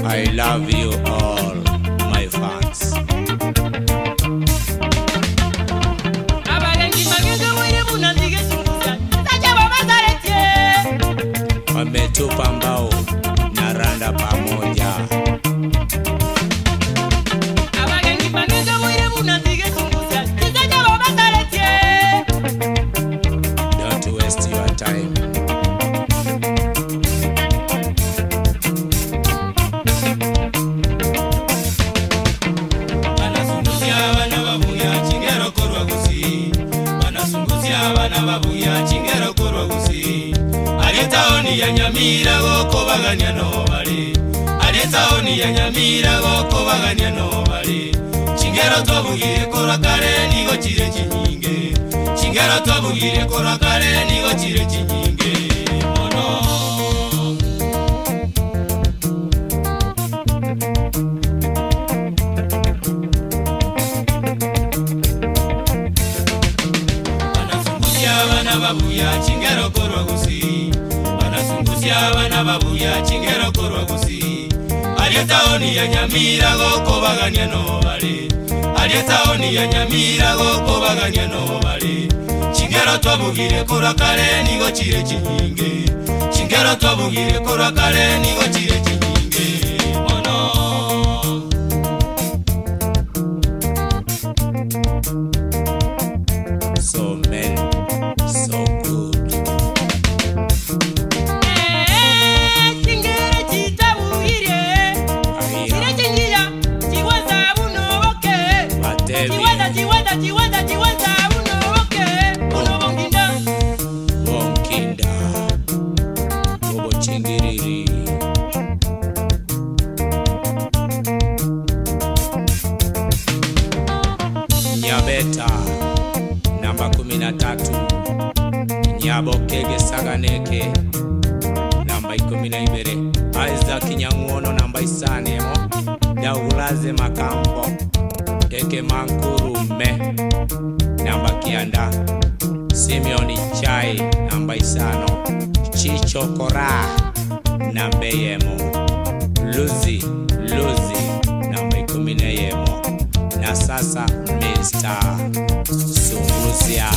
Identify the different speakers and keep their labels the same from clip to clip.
Speaker 1: I love you all, my fans. Wametupa mbao na randa pamoja. Don't waste your time.
Speaker 2: Yanyamira goko baganya no bali aletaoni yanyamira goko baganya no bali chingero twabugire kora kare nigo chire chinyinge chingero twabugire kora kare nigo chire chinyinge ono bana babuya chingero korwa gusi Bana babuya chingero korwa gusi Alietaoni yanyamira goko baganya no bali Alietaoni yanyamira goko baganya no bali Chingero twabugire kora kare nigo chire chinyinge Chingero twabugire kora kare nigo chire chinyinge ono
Speaker 1: So men, so good. Nyabeta namba 13 Nyabokege Saganeke namba 12 Isaac Nyanguono namba 5 Daulaze Makambo Eke Mankurume namba 9 Simeoni Chai namba 5 Chicho Kora namba 1 Luzi namba 10 na sasa Mr. Sunguzia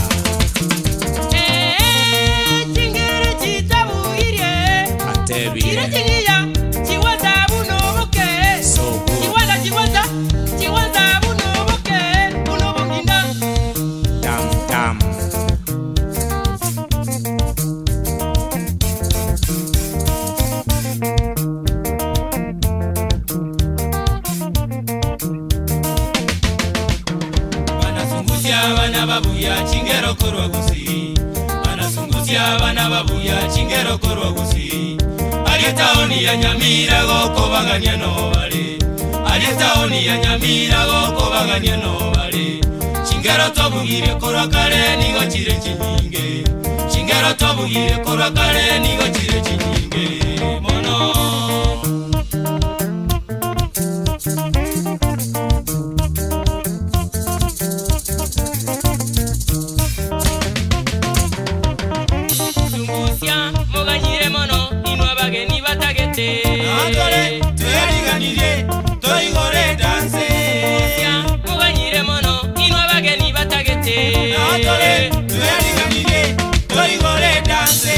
Speaker 2: abana babuya chingero korwa gusi alietaoni ya nyamira goko bagania no bale alietaoni ya nyamira goko bagania no bale chingero tobugire korwa kale nigo chire chinyinge chingero tobugire korwa kale nigo chire chinyinge mono
Speaker 3: Atole, tuyaliganire, toigore danse.
Speaker 2: Muganyire mono, inwa bageni batagete.
Speaker 3: Atole, tuyaliganire, toigore danse.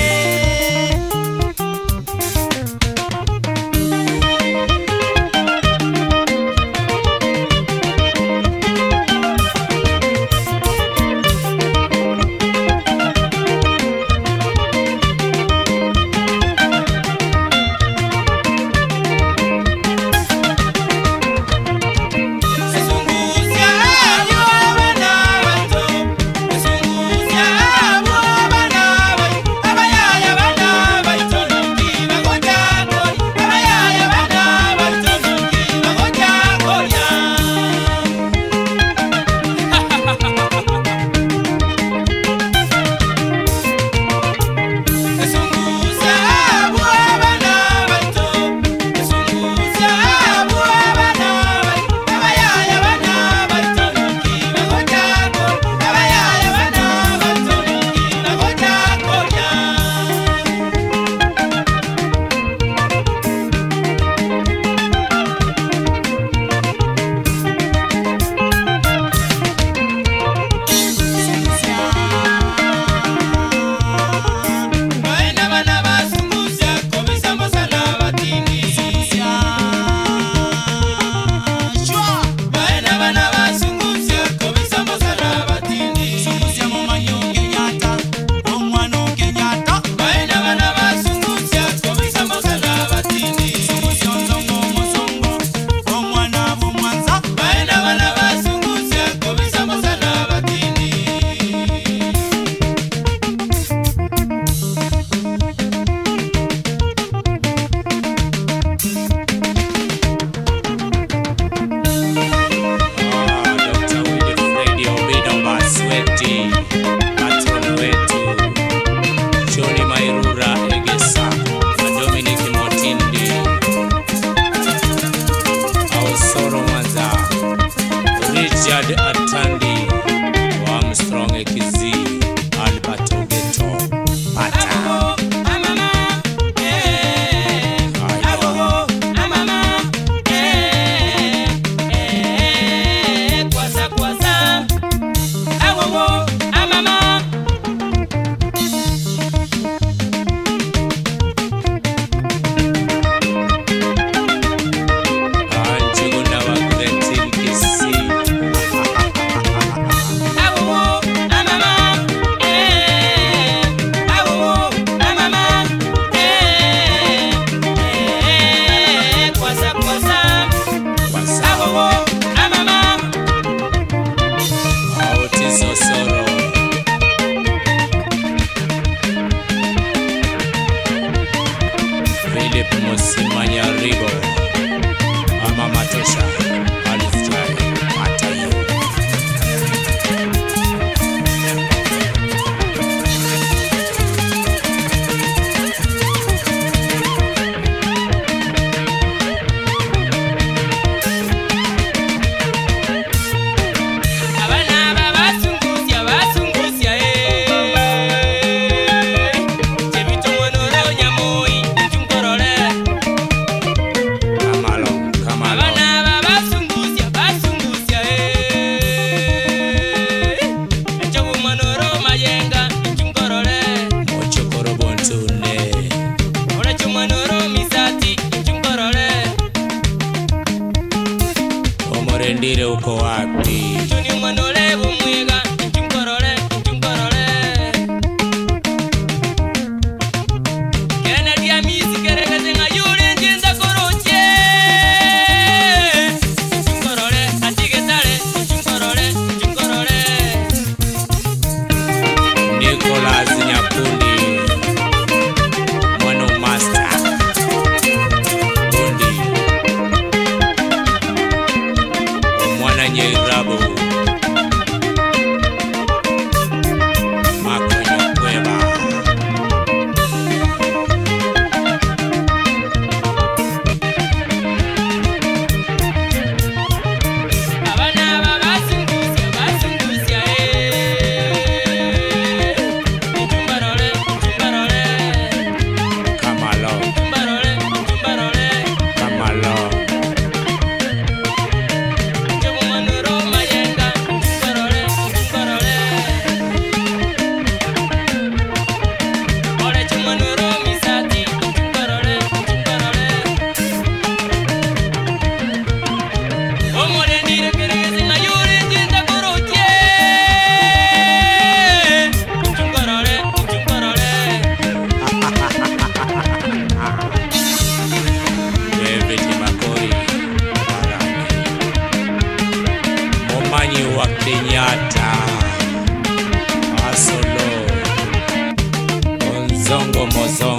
Speaker 1: mozongo mozongo